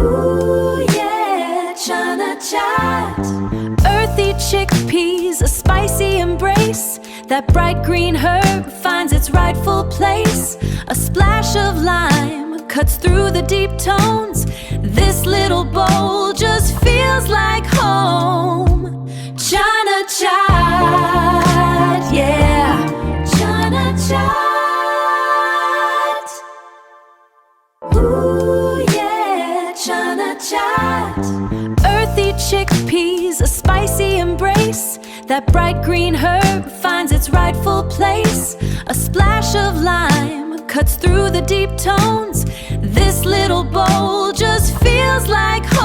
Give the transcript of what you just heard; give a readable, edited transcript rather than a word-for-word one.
Ooh yeah, Chana Chaat. Earthy chickpeas, a spicy embrace. That bright green herb finds its rightful place. A splash of lime cuts through the deep tones. This little bowl just feels like home. Chana Chaat, yeah, Chana Chaat. Ooh yeah, Chana Chaat. Earthy chickpeas, a spicy embrace. That bright green herb finds its rightful place. A splash of lime cuts through the deep tones. This little bowl just feels like home.